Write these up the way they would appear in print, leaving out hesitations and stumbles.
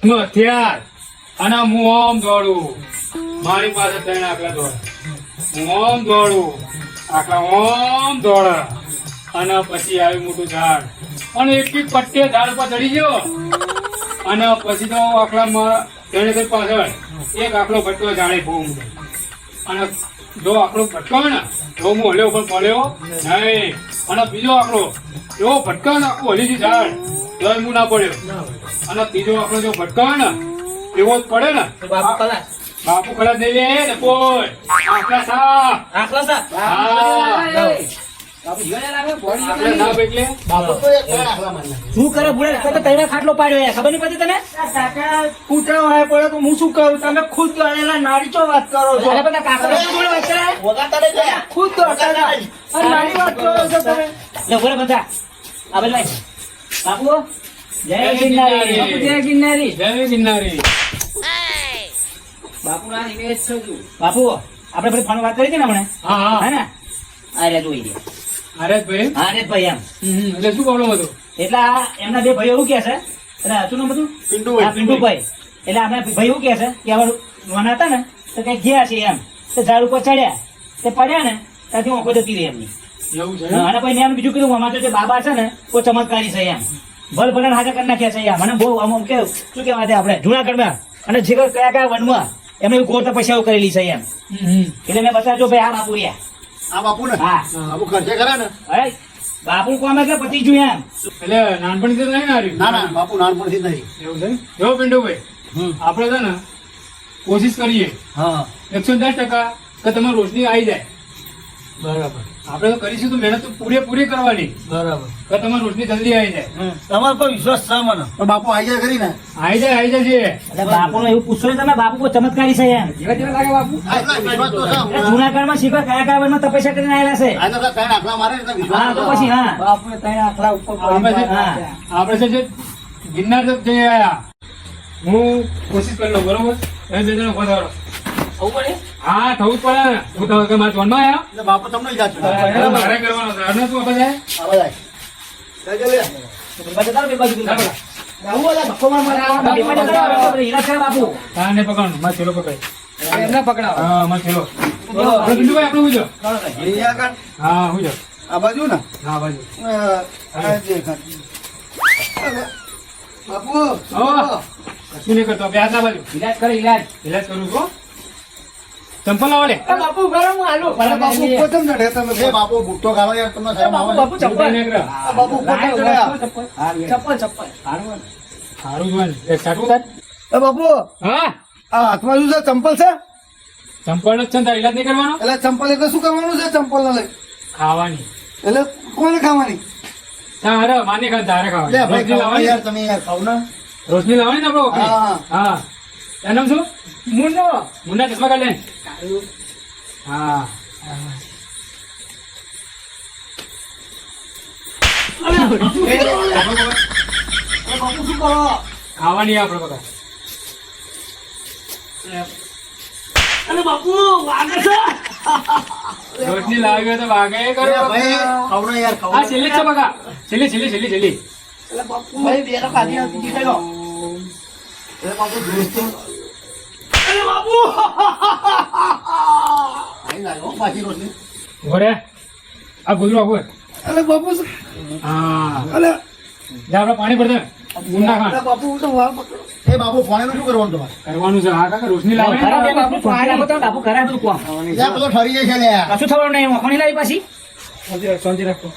હથિયાર અને હું ઓમ દોડું. મારી પાસે 3 આકલા દોડે. હું ઓમ દોડું, આકલા ઓમ દોડે અને પછી આવ્યું મોટું ઝાડ અને એક પટ્ટે ઝાડ પર ચડી ગયો અને પછી તો આકલામાં તેને પાછળ એક આકલો ભટકો ઝાડે બહુ અને જો આકડો ભટકો ને તો હું હલ્યો પણ પડ્યો નહીં અને બીજો આકડો એવો ભટકા ને આખું હલી ઝાડ તો હું ના પડ્યો અને ત્રીજો આકડો જો ભટકા ને એવો જ પડે ને બાપુ ખલાસ દઈ દે ને કોઈ આકલા સાફ શું કરે ભૂલે તને ખાટલો પાડ્યો ખબર નહીં પડતી તને કૂતરા હોય પડે તો હું શું કરું? તમે ખુદ ગળેલા નારી ચો વાત કરો છો? ખુદ દોડતા નારી વાત કરો છો તમે? બધા આ બધા બાપુ જય ગિરનારી બાપુ જય ગિરનારી જય ગિરનારી. બાપુ ના નિવેદ છું બાપુ આપણે પેલી ફોન વાત કરી હતી ને હમણાં હા હે ને અરે જોઈ ગયા હરેશભાઈ હરેશભાઈ એમ એટલે શું પ્રોબ્લેમ હતો? એટલે આ એમના બે ભાઈઓ એવું કે છે એટલે શું નામ હતું પિન્ટુભાઈ એટલે આપણા ભાઈ એવું કે છે કે હવે નાના હતા ને તો કઈ ગયા છે એમ તો ઝાડ ઉપર ચડ્યા તે પડ્યા ને ત્યાંથી ઓંખો જતી રહી એમની એવું છે અને પછી મેં એમ બીજું કીધું અમારે તો જે બાબા છે ને કોઈ ચમત્કારી છે એમ ભલ ભલે હાજર કરી નાખ્યા છે એમ મને બહુ અમુક કે શું કહેવાય છે આપણે જુનાગઢમાં અને જે કયા કયા વનમાં એમને ગોળ તપસ્યાઓ કરેલી છે એમ એટલે મેં બતાવજો ભાઈ આ બાપુ રહ્યા આ બાપુ ને હા બાપુ ખર્ચે ખરા ને? અરે બાપુ કોમ એટલે પતી ગયું એમ એટલે નાનપણથી તો નહીં ને હાર્યું? ના ના બાપુ નાનપણથી જ નહીં. એવું છે જો પિન્ટુભાઈ આપણે છે ને કોશિશ કરીએ હા 110% કે તમારી રોશની આવી જાય. બરાબર આપણે તો કરીશું તો મહેનત તો પૂરેપૂરી કરવાની બરાબર. કે તમારી રોશની જલ્દી આવી જાય. તમારો પર વિશ્વાસ છે મને. પણ બાપુ આવી જાય ખરી ને? આવી જાય છે. એટલે બાપુ એવું પૂછશો ને તમે બાપુ કોઈ ચમત્કારી છે એમ જેવા જેવા લાગે બાપુ. વિશ્વાસ તો છે. એટલે જુનાગઢમાં શીખવા કયા કયા વનમાં તપસ્યા કરીને આવેલા છે આ તો ત્રણ આખલા મારે એટલે વિશ્વાસ હા તો તો પછી હા બાપુને ત્રણ આખલા ઉપર આપણે છે હા. આપણે છે ગિરનાર તરફ જઈ આવ્યા. હું કોશિશ કરી લઉં બરોબર એ બે જણા વધારો. હા થવું જ પડે ને. હું તો કે મારા જોનમાં આવ્યા એટલે બાપુ તમને જ જાત છે. મારે કરવાનો છે. અને શું આપણે જાય? આવા જાય. ચાલ, લે. બાપુ હા ને પકડવાનું મારે છેલ્લો પકડ. એમને પકડાવો હા મારે છેલ્લો. આપણે પિન્ટુભાઈ આપણે ઉજો. અહીંયા આગળ હા ઉજો. આ બાજુ ને? હા બાજુ. આ જે ખાતી. બાપુ કશું નહીં કરતો. બે હાથ ના બાજુ. ઇલાજ કરે ઇલાજ ઇલાજ કરું છું. ચંપલ લાવો લે. બાપુ ગરમ હાલો બાપુ કોતમ ચડે તમે બે બાપુ ભૂખતો ખાવા યાર તમને શરમ આવે? બાપુ ચપ્પલ નીકળો. આ બાપુ કોતમ ચડ્યા. ચપ્પલ ચપ્પલ સારું જોવાનું. એક સાટું થાય. એ બાપુ હા આ હાથમાં શું છે? ચંપલ છે? ચંપલ જ છે ને તારે ઇલાજ નહીં કરવાનો. એટલે ચંપલ એટલે શું કરવાનું છે? ચંપલ ને લઈ ખાવાની. એટલે કોને ખાવાની? તારે માની ખાવા તારે લે ખાવાની. ભાઈ રોશની ખાવા લાવવાની. યાર તમે યાર ખાવ ને. રોશની લાવવાની ને આપણો ઓકરી. હા. હા એનું નામ શું? મુન્નો. મુન્ના ચશ્મા કાઢ લે. હા બાપુ શું કરો? ખાવાની આપણે બધા. અરે બાપુ વાગે છે. રોશની લાવી હોય તો વાગે કરો. લે ભાઈ ખાવ ને યાર ખાવ હા ને. છેલ્લી જ છે બકા. છેલ્લી. એટલે બાપુ ભાઈ બે ખાધી આ બીજી ખાઈ લો. એટલે બાપુ જોઈશ તો. અરે બાપુ આઈ લાયો પાછી રોટલી. ઘોડે આ ગુજરો આવું. અરે બાપુ હા અરે જા આપણે પાણી ભરતે. મુન્ના અરે ખાન બાપુ તો વાળ પકડો. એ બાપુ ફોનેનું શું કરવાનું તમારે? કરવાનું છે. હા કાકા રોશની બાપુ લાવવાની. બાપુ કરાય બધું કોમ ત્યાં બધો ઠરી જાય છે લે. કશું થવાનું નહીં કોની લાવી પાછી શાંતિ રાખો.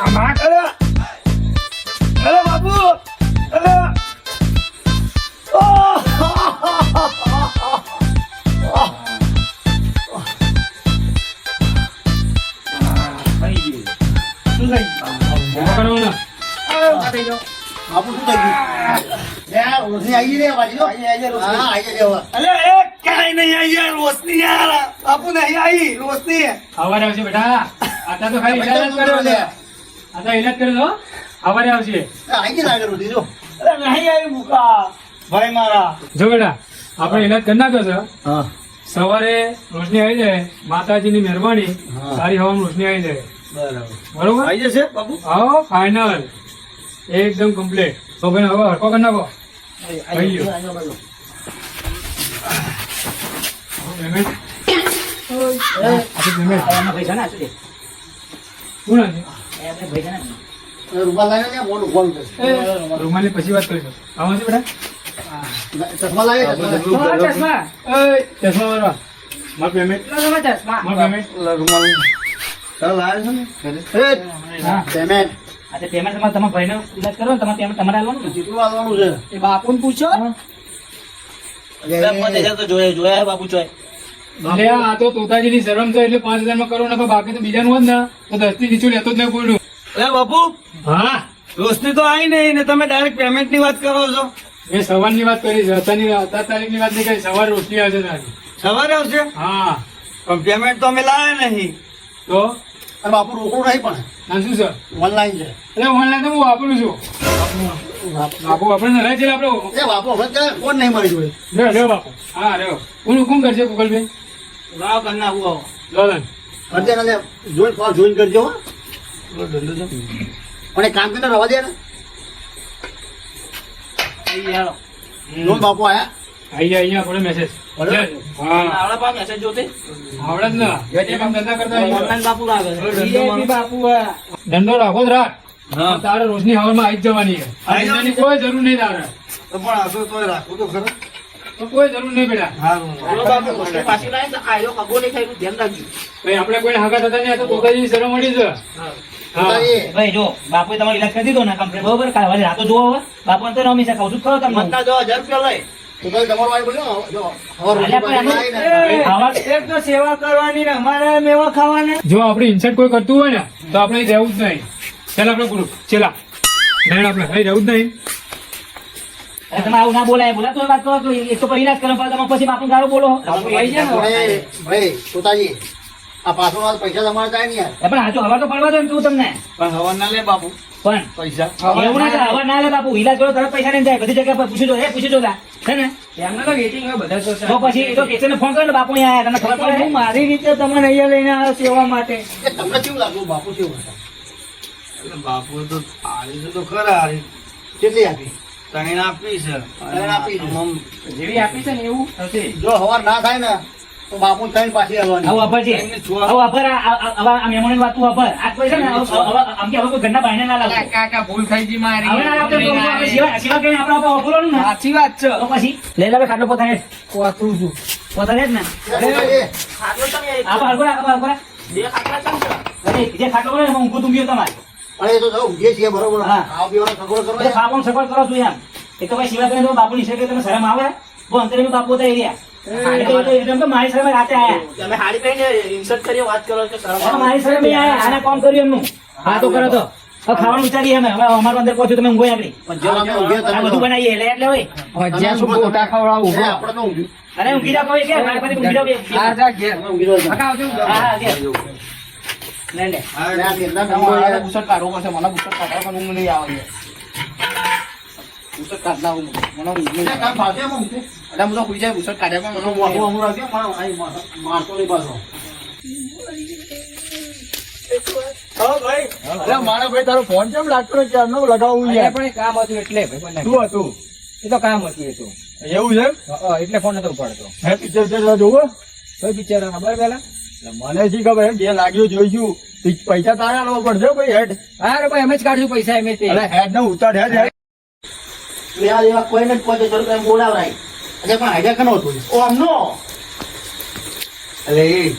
અરે અરે બાપુ અરે શું થઈ કરવાના. બાપુ શું થઈ ગયું? રોશની આવી ગઈ રે પાછી તો. હા આવી ગઈ હવે. અરે એ કાઈ નહીં આવી યાર રોશની યાર બાપુ નહીં આવી રોશની. સવારે આવશે બેટા. આતા તો ખાલી ઇલાજ જ કર્યો છે. આતા ઇલાજ કર્યો તો સવારે આવશે. આવી ગઈ લાગે રોશની જો. અરે નહીં આવી મુકા ભાઈ મારા. જો બેટા આપણે ઇલાજ કરી નાખ્યો છે. હા સવારે રોશની આવી જાય. માતાજીની મહેરબાની હા. સારી હવામાં રોશની આવી જાય. બરાબર બરોબર આવી જશે બાપુ. હા ફાઈનલ એકદમ કમ્પ્લીટ. તો ભાઈ હવે હરકો કરી નાખો આઈ ગયો. પેમેન્ટ એ, આપી પેમેન્ટ હવે એમાં પૈસા ના આપી દે. શું નાખે એ આપણે પૈસા ના આપી. રૂમાલ લાગે ને મોઢું ફોન કરે. રૂમાલની પછી વાત કરીશું આમાં છે બેટા ચશ્મા લાગે ચશ્મા. ચશ્મા વાળા મારું પેમેન્ટ મારું પેમેન્ટ ચાલ લાવે છે ને હા પેમેન્ટ આ તે પેમેન્ટ તમારા ભાઈનો ઈલાજ કરો ને તમારે પેમેન્ટ તમારે આવવાનું ને. કેટલું આવવાનું છે? એ બાપુને પૂછો જોયા બાપુ ચોય અરે આ તો તોતાજીની શરમ છે એટલે 5,000 માં કરો ને બાકી તો બીજાનું હોત ને તો 10 થી નીચું લેતો જ નહીં કોઈનું. અરે બાપુ હા રોશની તો આવી નહીં ને તમે ડાયરેક્ટ પેમેન્ટ ની વાત કરો છો. મેં સવારની વાત કરી છે અત્યાર તારીખની વાત નહીં કરી સવાર રોશની આવશે તારી સવારે આવશે હા પણ પેમેન્ટ તો અમે લાવ્યા નહીં. તો અને બાપુ રોકડું નહીં પણ ના શું છે ઓનલાઈન છે. એટલે ઓનલાઈન તો હું વાપરું છું બાપુ આપણે રહે છે આપણે એ બાપુ હવે ક્યાં ફોન નહીં મારી જોડે. રહ્યો બાપુ હા રહ્યો હું કરશે ગૂગલ પે લાવ કર નાખું આવો. લોલન કરજે ને જોઈન ફોન જોઈન કરજો હો. પણ એક કામ કરીને રવા દે ને જોન બાપુ આયા અહીંયા આપણે મેસેજ બરાબર. હા આવડે પા મેસેજ જોતે આવડે જ ના એ કામ ધંધા કરતા હોય. ઓનલાઈન બાપુ લાગે VIP બાપુ ધંધો રાખો જ રાખ હા તારે રોજની હવામાં આવી જ જવાની છે આ આવી ધંધાની કોઈ જરૂર નહીં તારે તો પણ આશો તો રાખવું તો ખરું. તો કોઈ જરૂર નહીં બેટા સારું પાછી લાય તો આયો કબો નહીં થાય ધ્યાન રાખજો. ભાઈ આપણે કોઈ હાકા થતા નહીં આ તો પોતાની શરમ મળી છે હા એ ભાઈ જો બાપુએ તમારો ઈલાજ કરી દીધો ને કમ્પ્લીટ બરોબર કાલે રાતો જોવો હવે બાપુ તો રમી છે કહું છું ખરો તમને તો ભાઈ તમારો વાઈ બોલ્યો જો હવે અલ્યા પણ રોટી પાણી લાવી ને. આવા એક તો સેવા કરવાની ને અમારે મેવા ખાવાના. જો આપણે ઇન્સર્ટ કોઈ કરતું હોય ને તો આપણે અહીં રહેવું જ નહીં ચાલ આપણે ગ્રુપ ચેલા નહીં આપણે અહીં રહેવું જ નહીં અરે તમે આવું ના બોલાય બોલા તો વાત કરો તો એક તો ઈલાજ કરો પણ તમે પછી બાપુ ગાળો બોલો બાપુ આવી જાય ને આપણે ભાઈ પોતાજી આ પાછળ પૈસા તમારે જાય ને યાર. એ પણ હાચો હવા તો પડવા દો ને તું તમને પણ હવા ના લે બાપુ પણ પૈસા. એવું ના થાય, હવા ના લે બાપુ ઈલાજ કરો તરત પૈસા નહીં જાય બધી જગ્યા પર પૂછી જો પૂછી જો છે ને એમને તો વેટિંગ હોય બધા તો પછી એ તો પેશન્ટને ફોન કર્યો ને બાપુ અહીંયા આયા તમને ખબર પડે મારી રીતે તમને અહીંયા લઈને આવ્યો સેવા માટે. એ તમને કેવું લાગ્યું બાપુ કેવું હતા? બાપુ તો આરી છે તો ખરા આરી કેટલી આપી? તને આપી છે. ત્રણ આપી છે. આમ જેવી આપી છે ને એવું થશે જો હવાર ના થાય ને તો બાપુ થઈને પાછી આવવાની. આવું અભર છે એમને છોડ- આવું અભર આ મહેમાનોની વાત તું અભર આ કોઈ છે ને આમ કે હવે કોઈ ઘરના બાયણે ના લાગો કાકા ભૂલ થઈ ગઈ મારી. હવે ના લાગતો તો આપણે સેવા કરીને આપણે આપણે અભરોનું ને સાચી વાત છે. તો પછી લઈ લાવે ખાટલો પોતાને વાતું છું. પોતાને જ ને એ, આપણે હરકો રાખ હરકો રાખ બે ખાટલા છે જે ખાટલો હોય ને એમાં ઊંઘું તું ગયો તમારે અરે એ તો જાઉં ઊંઘીએ છીએ બરોબર. હા. ખાવા પીવાનો સગવડ કરો એટલે યાર. ખાવાનું સગવડ કરો છું એમ એક તો ભાઈ સેવા કરીને તો બાપુની સેવા કરીને તમે શરમ આવે બહુ અંતરે બાપુ તો એરિયા એટલે તો મારી શરમે રાતે આયા તમે હાડી પહેરીને ઇન્સર્ટ કરી વાત કરો કે શરમ હવે મારી શરમે આયા આને કોમ કર્યું એમનું હા તો કરો તો હવે ખાવાનું વિચારીએ અમે હવે અમારું અંદર પહોંચ્યું તમે ઊંઘો આગળ હા, અમે ઊંઘીએ આ બધું તમે બનાવીએ એટલે હોય ભજીયા શું ગોટા ખવડાવું. એ આપણે તો ઊંઘી. અરે ઊંઘી જાવ કોઈ કે મારી પાસે ઊંઘી જાવ બે. આ જા ઘેર. અમે ઊંઘી જાઉં. કાકા આવજો. હા હા કે લે લે અને આ ઘેરના તમારે કામમાં બુસટ કાઢવો પડશે મને બુસટ કાઢવા પણ ઊંઘ નહીં આવે બુસટ કાઢના મને ઊંઘ નહીં આ કામ ફાવશે એમાં ઊંઘી. એટલે હું તો ખુઈ જાય બુસટ કાઢ્યા પણ મને ઊંઘ વાપુ આવે. અમુક રાખજો, પણ અહીં મારતો નહીં પાછો. અરે મારા ભાઈ તારો ફોન કેમ લાગતો નથી? ક્યારનો લગાવું યાર. પણ એક કામ હતું એટલે ભાઈ શું હતું? એ તો કામ હતું એ તો એવું છે? એટલે ફોન નતો ઉપાડતો હે પિક્ચર જોવા જોવો? કઈ પિક્ચર ખબર પેલા મને શી ખબર જે લાગ્યું જોઈશું. પૈસા તારા લેવા પડશે ભાઈ હેડ. હા ભાઈ અમે જ કાઢશું પૈસા એમ તે અરે હેડ ને ઉતાર હેડ હેડ. લેવા દેવા કોઈને જ 5,000 રૂપિયા બોલાવરાય. અચ્છા, પણ આઈડિયા કનો હતો? ઓ, આમનો. અરે એ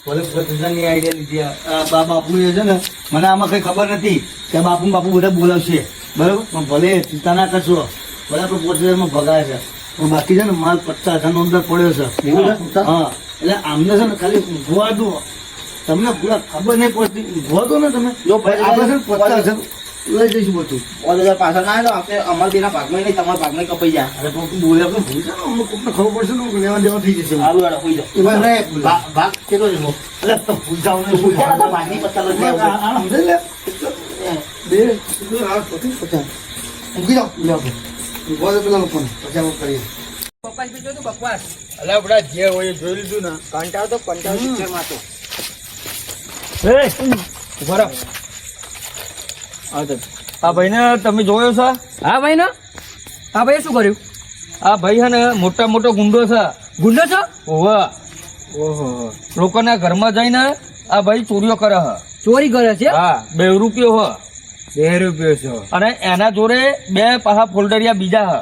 ભલે પોતાની આઈડિયા લીધી આ બાપુ એ છે ને મને આમાં કઈ ખબર નથી કે બાપુ બધા બોલાવશે બરાબર પણ ભલે ચિંતા ના કરશો ભલે આપણે 5,000 માં ભગાય છે પણ બાકી છે ને માલ 50,000 નો અંદર પડ્યો છે એવું છે? હા એટલે આમને છે ને ખાલી ઊંઘવા દો તમને પૂરા ખબર નહીં પડતી ઊંઘવા દો ને તમે જો આપણે છે ને 50,000 લઈ જઈશું બધું 5,000 પાછળ ના આવ્યો આપણે અમારા બેના ભાગમાં નહીં તમારા ભાગમાં કપાઈ જાય અરે પણ તું બોલે આપણે ભૂલ છે ને અમને કોકને ખબર પડશે ને લેવા દેવા થઈ જશે સારું હેડો હોઈ જાઓ એમાં મને ભાગ કેટલો છે? એટલે તો ભૂલ જાવ ને ભૂલ ચાલો તો જાવ ભાગની 50,000 રૂપિયા આવશે. બે આ 50. ઊંઘી જાઓ. લે આપણે. ઊંઘવા દો પેલા લોકોને. પછી આપણે કરીએ. બકવાસ બીજો તો બકવાસ અલ્યા બધા જે હોય એ જોઈ લીધું ને કંટાળો તો પિક્ચરમાં તો ઉભા રહો. હા તો આ ભાઈને તમે જોયો છે? હા ભાઈ ને હા ભાઈ શું કર્યું આ ભાઈ છે ને મોટો ગુંડો છે. ગુંડો છો ઓહો. ઓહો લોકોના ઘરમાં જઈને આ ભાઈ ચોરીઓ કરે છે. ચોરી કરે છે હા, 2 રૂપિયો હ 2 રૂપિયો છો અને એના જોડે 2 પાહા ફોલ્ડરિયા બીજા હ.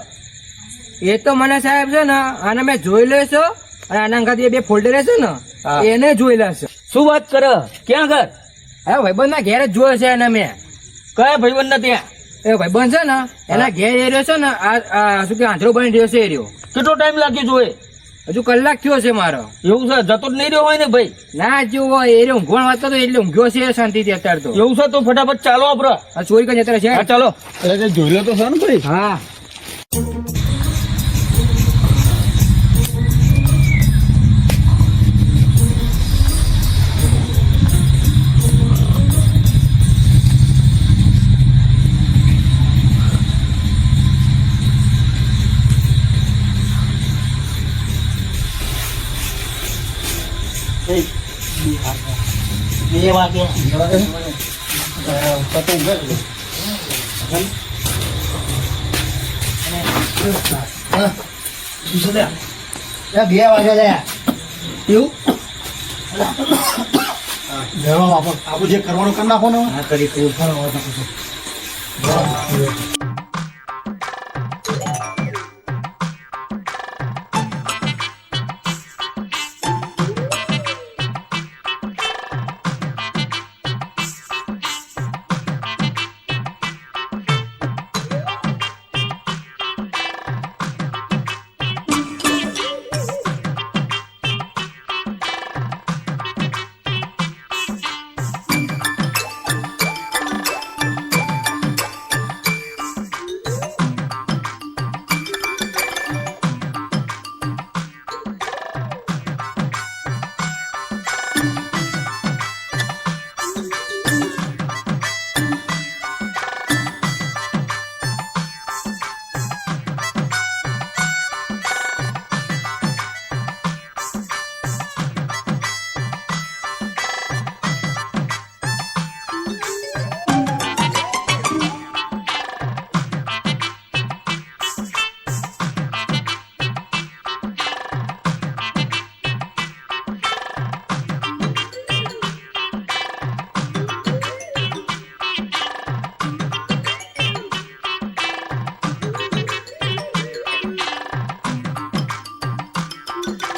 એ તો મને સાહેબ છે ને આને મેં જોઈ લે છો અને આના અંગાથી 2 ફોલ્ડર છે ને હા. એને જોયેલા છે શું વાત કરે? ક્યાં ઘર? હા ભાઈબંધ ના ઘેર જ જોયો છે એને મેં કયા ભાઈબંધ ત્યાં? એ ભાઈબંધ છે ને એના ઘેર એ રહ્યો છે ને આ શું કે આંધળો બની રહ્યો છે એ રહ્યો કેટલો ટાઈમ લાગ્યો જોએ? હજુ કલાક થયો છે મારો એવું છે? જતો જ નહીં રહ્યો હોય ને ભાઈ? ના જેવું હોય એ રહ્યો ઊંઘવાણ વાત કરતો એટલે ઊંઘ્યો છે શાંતિથી અત્યારે તો એવું છે તો ફટાફટ ચાલો આપડે. આ ચોરી કરી જતા હા છે ચાલો. એટલે જોઈ લો તો છે ને ભાઈ. હા બે વાગે ત્યાં 2 વાગ્યા લ્યા. એવું ઘરમાં આપણે જે કરવાનું કરી નાખો ને. હા કરી